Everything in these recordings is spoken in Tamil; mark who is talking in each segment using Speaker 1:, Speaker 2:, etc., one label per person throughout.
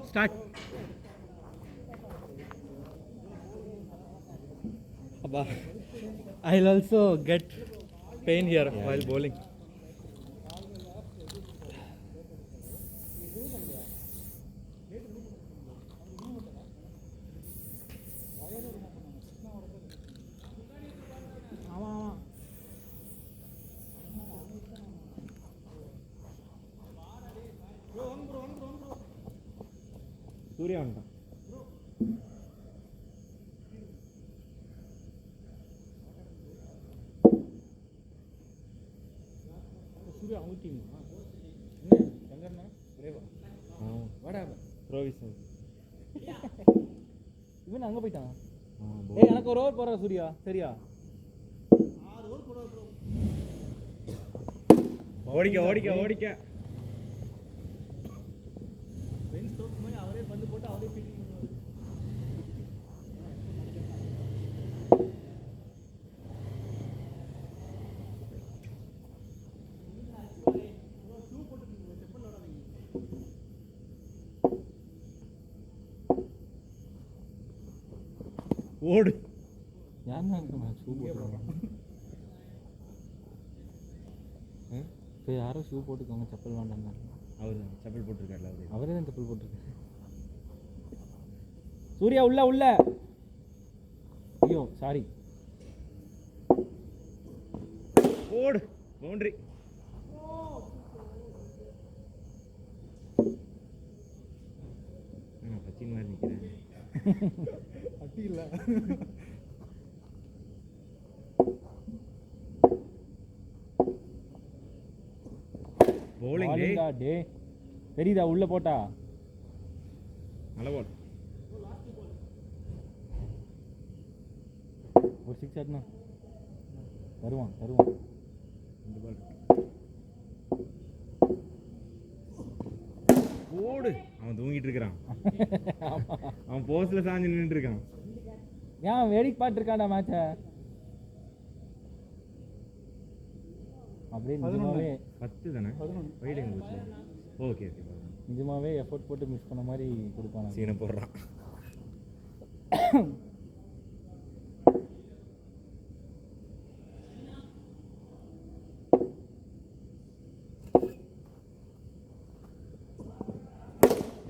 Speaker 1: Start. Abba, I'll also get pain here while bowling. Surya on. Surya out team. Changarna, brave. What happened? Provision. Even அங்க போய்ட்டான். ஏய் எனக்கு ஒரு ஓவர் போறா சூர்யா. சரியா? 6 ஓவர் போறா bro. ஓடிக்க. பென் ஸ்டோக்ஸ் மாதிரி அவரே பந்து போட்டு அவரே ஃபீல்டிங் பண்ணுவாரு. ஷூ போட்டு செப்பல் ஓடாதீங்க. ஓடு. யாரா ஷூ போடுறாங்க? இப்போ யாரோ ஷூ போட்டுக்கோங்க, செப்பல் வேண்டாங்க. அவர் செப்பல் போட்டிருக்காருல, அவரே தான் செப்பல் போட்டிருக்காரு. சூர்யா உள்ள ஐயோ சாரி. ஓடு பவுண்டரி. சச்சின் மாதிரி நிற்கிறேன். அட்டி இல்லை. bowling டே தெரியுதா உள்ள போட்டா நல்ல பால். ஒரு 6 ஆட்னா தருவான். இந்த பால் ஓடு. அவன் தூங்கிட்டு இருக்கான். அவன் போஸ்ட்ல சாஞ்சு நின்னுட்டு இருக்கான். ஏன் வேடிக்கை பாட்டு இருக்கான்டா மேட்ச. அப்படியே நிஜமாவே 10 தானே 11 எங்க போச்சு. ஓகே நிஜமாவே எஃபோர்ட் போட்டு மிஸ் பண்ண மாதிரி கொடுப்பான். சீனை போடுறான்.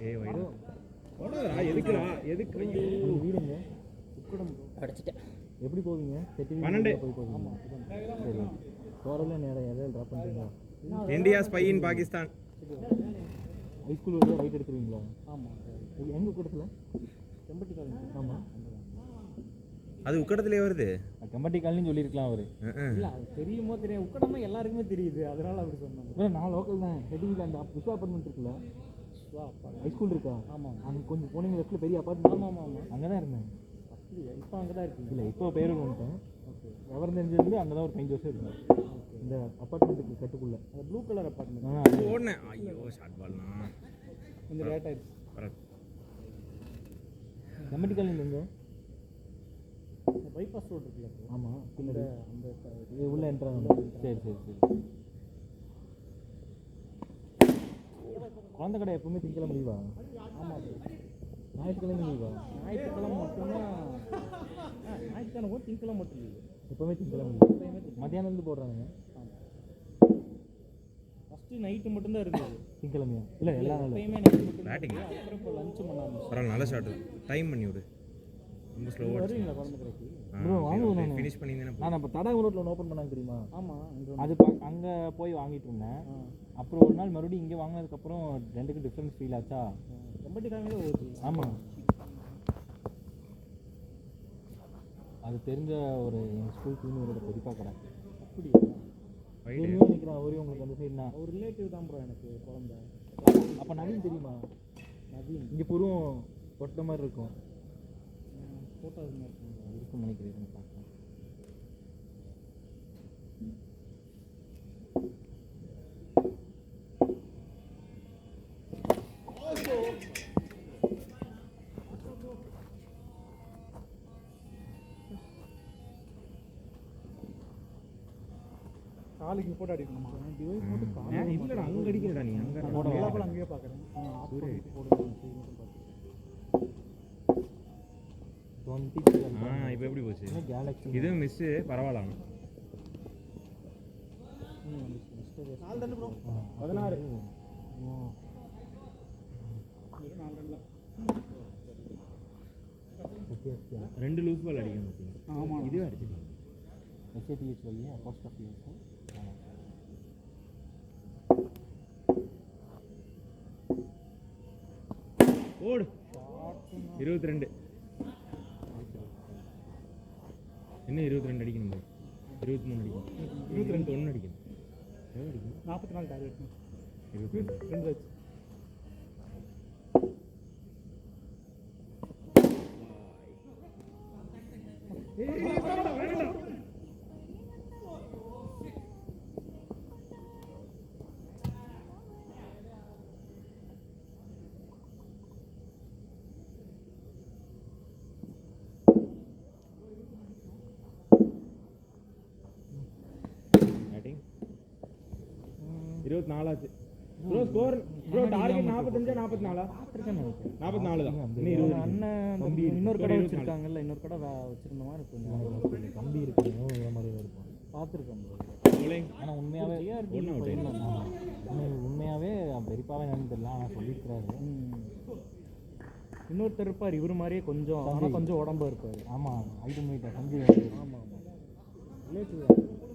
Speaker 1: ஏய் வைடா ஓடுறா. எதுக்கு வீடுங்க உக்கடம் அடிச்சிட்டேன். எப்படி போவீங்க? 12 போய் போவீங்க. சரி டோரல்ல நேரா எதை டிராப் பண்றீங்க? இந்தியா ஸ்பை இன் பாகிஸ்தான். ஹை ஸ்கூல் வழியா ரைட் எடுத்துருவீங்களா? ஆமா. எங்க கூட்டத்துல? கம்பட்டி காலனி. ஆமா. அது உக்கடத்திலே வருது. கம்பட்டி காலனின்னு சொல்லிருக்கலாம் அவரு. இல்ல அது தெரியுமோ தெரியும். உக்கடமா எல்லாருக்குமே தெரியுது, அதனால அப்படி சொன்னாங்க. நான் லோக்கல் தான். ஹெட்டிங்ல அந்த விஸ்வா அபார்ட்மெண்ட் இருக்குல்ல, ஹை ஸ்கூல் இருக்கா? ஆமா. அங்க கொஞ்சம் போனீங்க லெஃப்ட்ல பெரிய அபார்ட்மெண்ட். ஆமா அங்கே தான் இருந்தேன். அப்படியே இப்போ அங்கே தான் இருக்கு. இல்லை இப்போ பேரும் வந்துட்டேன். ஓகே. விவரம் தெரிஞ்சது அங்கே தான் ஒரு 5 வருஷம் இருக்கும். இந்த அப்பார்ட்மெண்ட்டுக்கு கட்டுக்குள்ள அந்த ப்ளூ கலர் அப்பார்ட்மெண்ட் ஓடுனேன். ஐயோ ஷார்ட் பால்னா கொஞ்சம் லேட் ஆயிடுச்சு. கரெக்ட். கமிட்டி காலனி எங்க? பைபாஸ் ரோட் இருக்குல்ல. ஆமாம் பின்னாடி அந்த இது உள்ள என்ட்ராங்க. சரி குழந்தை கடை எப்பவுமே திங்கக்கிழமை லீவா? ஆமாம். ஞாயிற்றுக்கிழமை லீவா? ஞாயிற்றுக்கிழமை மட்டும்தான். ஞாயிற்றுக்கிழமை திங்கக்கிழமை மட்டும் லீவு. எப்பவுமே திங்கக்கிழமை லீவு. மத்தியானத்துலேருந்து போடுறாங்க. ஆமாம். ஃபஸ்ட்டு நைட்டு மட்டும்தான் இருக்குது திங்கக்கிழமையா? இல்லை எல்லா நாளும் எப்பயுமே நைட்டு மட்டும் பேட்டிங். அப்புறம் இப்போ லஞ்சு பண்ணாமல் பரவாயில்ல. நல்ல ஷார்ட் டைம் பண்ணி விடு. ரொம்ப ஸ்லோவாக வருவீங்களா குழந்தை கடைக்கு? ப்ரோ வாங்குவேன் நான். ஃபினிஷ் பண்ணியிருந்தேன். நான் இப்போ தடா ரோட்டில் ஒன்று ஓப்பன் பண்ணாங்க தெரியுமா? ஆமாம். அது அங்கே போய் வாங்கிட்டு இருந்தேன். அப்புறம் ஒரு நாள் மறுபடியும் இங்கே வாங்கினதுக்கப்புறம் ரெண்டுக்கும் டிஃப்ரென்ஸ் ஃபீல் ஆச்சா. கம்பட்டி காலனியில் ஓகே. ஆமாம். அது தெரிஞ்ச ஒரு எங்கள் ஸ்கூல் டீமோட பெரியப்பா கடை. அப்படியா? தெரியும் நினைக்கிறேன். அவரே உங்களுக்கு அந்த சைடு தான். ஒரு ரிலேட்டிவ் தான் ப்ரோ எனக்கு குழந்தை. அப்போ நவீன் தெரியுமா? நவீன் இங்கே புருவம் பொட்ட மாதிரி இருக்கும். ஃபோட்டோ இருக்கும் நினைக்கிறேன். பார்க்கலாம்.
Speaker 2: காலுக்கு போட்டு அடிக்கணுமா?
Speaker 1: இல்லடா அங்க அடிக்கிறடா நீ அங்க
Speaker 2: எல்லா பால் அங்கேயே பார்க்குறேன்.
Speaker 1: இப்போ எப்படி போச்சு? இது மிஸ் பரவாயில்ல. 16 ரெண்டு லூஸ் பால் அடிக்கணும்.
Speaker 2: ஆமாம்,
Speaker 1: இதுவே அடிச்சிருக்கேன். ஓடு 22 என்ன 22 அடிக்கணும், 23 அடிக்கணும், 22 அடிக்கணும்,
Speaker 2: 44 டார்கெட்
Speaker 1: 22
Speaker 2: வச்சு.
Speaker 1: பேட்டிங் 24 ஆச்சு. ப்ரோ ஸ்கோர் ப்ரோ டார்கெட் 45 44 44 தான். இன்னும்
Speaker 3: அண்ணன் தம்பி இன்னொரு கடை வச்சிருக்காங்கல்ல, இன்னொரு கடை வச்சிருந்த மாதிரி கொஞ்சம் தம்பி இருக்கு மாதிரி இருக்கும் பார்த்துருக்கேன். ஆனால் உண்மையாகவே பெரியப்பாவே என்னன்னு தெரியல, ஆனால் சொல்லியிருக்கிறாரு. இன்னொருத்தர் இருப்பார் இவர் மாதிரியே கொஞ்சம், ஆனால் கொஞ்சம் உடம்பா இருப்பார். ஆமாம், ஐட்டம் வெயிட்டா சஞ்சய். ஆமாம் ஆமாம், ரிலேட்டிவ்.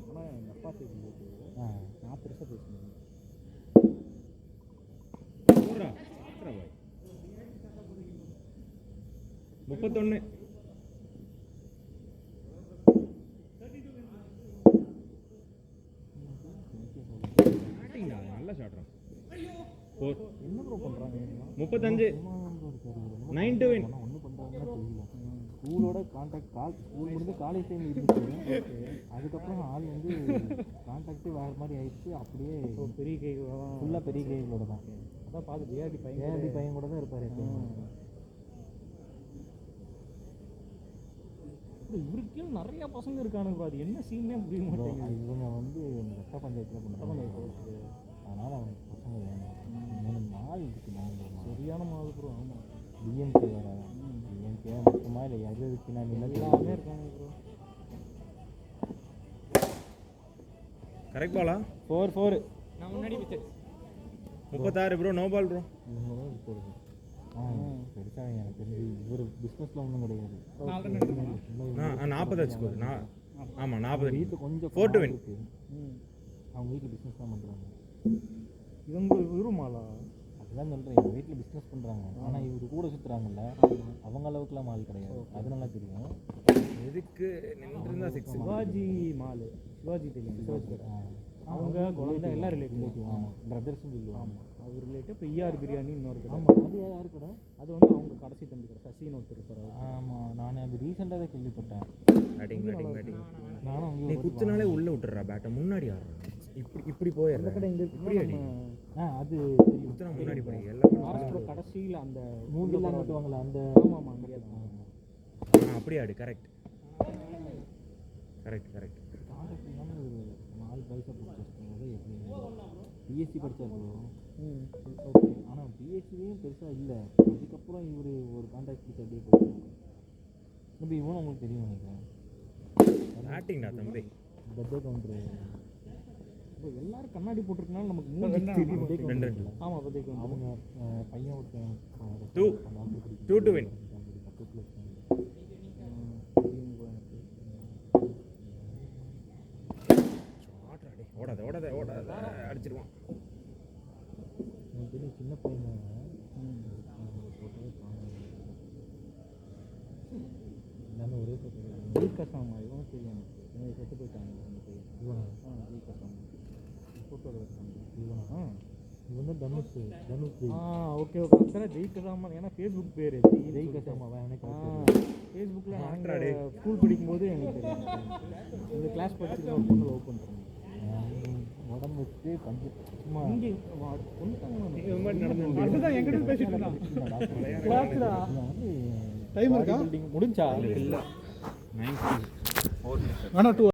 Speaker 3: ஆனால் எங்கள் அப்பா பேசி நான் பெருசாக பேசுனேன்.
Speaker 1: 31 நல்ல ஷாட்.
Speaker 3: என்ன ப்ரோ பண்ணுறாங்க?
Speaker 1: 35 9 to win.
Speaker 3: ஒன்றும் பண்ணுறாங்கன்னா தெரியல. ஸ்கூலோட கான்டாக்ட் ஸ்கூல் முடிஞ்சு காலேஜ் டைம் இருந்துச்சு. அதுக்கப்புறம் ஆள் வந்து கான்டாக்டு வேறு மாதிரி ஆயிடுச்சு. அப்படியே பெரிய கை ஃபுல்லாக பெரிய கைகளோட தான். அதான் பார்த்து ஜேஆர்டி பையன் கூட தான் இருப்பார். இவருக்கே நிறைய பசங்க இருக்கானுங்க. அது என்ன சீனே புரிய மாட்டேங்குது. இவங்க வந்து ரெட்ட பஞ்சாயத்தில் பண்ணுறாங்க. அதனால் அவங்க பசங்க வேணும். 3 நாள் இதுக்கு நாங்கள் சரியான மாதிரி ப்ரோ. ஆமாம், டிஎன்கே வேறு. டிஎன்கே மொத்தமாக இல்லை, எது பின்னாடி எல்லாமே இருக்காங்க ப்ரோ.
Speaker 1: கரெக்ட் பாலா
Speaker 3: 4 நான் முன்னாடி விட்டு
Speaker 1: 36 ப்ரோ. No ball bro.
Speaker 3: இவங்க தான் இருக்கிறது. பெருசாக எனக்கு தெரிஞ்சு இவர் பிஸ்னஸில் ஒன்றும் கிடையாது.
Speaker 1: 40 ஸ்கோர். ஆமாம் 40.
Speaker 3: வீட்டில் கொஞ்சம்
Speaker 1: 4 to win.
Speaker 3: அவங்க வீட்டில் பிஸ்னஸ் தான் பண்ணுறாங்க. இவங்க விரும்பாலா? அதுதான் சொல்கிறேன், எங்கள் வீட்டில் பிஸ்னஸ் பண்ணுறாங்க. ஆனால் இவர் கூட சுற்றுறாங்கல்ல, அவங்க அளவுக்குலாம் மால் கிடையாது. அது நல்லா தெரியும்.
Speaker 1: எதுக்கு நின்றுருந்தா 6.
Speaker 3: சிவாஜி மால், சிவாஜி தெரியும். சிவாஜி அவங்க குழந்தை எல்லாம் ரிலேட்டிவ். பிரதர்ஸ்ன்னு சொல்லுவாங்க. அவர் ரிலேட்டிவ். இப்போ ER பிரியாணி இன்னொரு கடை. ஆமாம், அது யார் கடை? அது வந்து அவங்க கடைசி தம்பி கடை, சசின்னு ஒருத்தர் இருப்பார். ஆமாம், நான் அது ரீசெண்டாக தான் கேள்விப்பட்டேன்.
Speaker 1: பேட்டிங்
Speaker 3: நானும் அவங்க
Speaker 1: நீ குத்துனாலே உள்ளே விட்டுறா பேட்டை, முன்னாடி ஆடுறேன். இப்படி போய் அந்த கடை இங்கே இப்படி அடி.
Speaker 3: அது
Speaker 1: குத்துனா முன்னாடி போய் எல்லாம்
Speaker 3: கடைசியில் அந்த மூங்கிலாம் கட்டுவாங்களே அந்த. ஆமாம், அங்கே
Speaker 1: அப்படியே ஆடு. கரெக்ட்.
Speaker 3: நாலு பைசா பிடிச்சிருக்கோம். எப்படி பிஎஸ்சி படித்தார் ப்ரோ. ஓகே, ஆனால் பிஎஸ்சிலையும் பெருசாக இல்லை. அதுக்கப்புறம் இவர் ஒரு கான்டாக்ட் பிடிச்சி அப்படியே போயிட்டு தம்பி இவனும் உங்களுக்கு தெரியும் நினைக்கிறேன்.
Speaker 1: பேட்டிங்டா தம்பி.
Speaker 3: பர்த்டே கவுண்டரு. இப்போ எல்லோரும் கண்ணாடி போட்டிருக்கனால நமக்கு தெரியும். ஆமாம், பர்த்டே கவுண்டர். அவங்க பையன் ஒருத்தன்
Speaker 1: 2 to win. ஓடாத அடிச்சிருவான்.
Speaker 3: சின்ன பையன் எல்லாமே ஒரே ஜெய்கசாமா. இவனும் தெரியும், செத்து போயிட்டாங்க. இவனா ஜெய்கசாமா ஃபோட்டோவில் இருக்காங்க. இவனா இவன் தான் தனுஷ். Okay okay. சார் ஜெய்கசாமா ஏன்னா ஃபேஸ்புக் பேர் ஜெய்கசாமா. எனக்கு ஃபேஸ்புக்கில் நாங்கள் ஸ்கூல் படிக்கும்போது எனக்கு தெரியும். இந்த கிளாஸ் படிச்சுட்டு ஒரு பொண்ணு லவ் பண்ணுறேன். உடம்பு வச்சு பஞ்சு சும்மா இங்கே
Speaker 2: டைம் இருக்கா?
Speaker 3: முடிஞ்சா
Speaker 1: இல்லை 9 4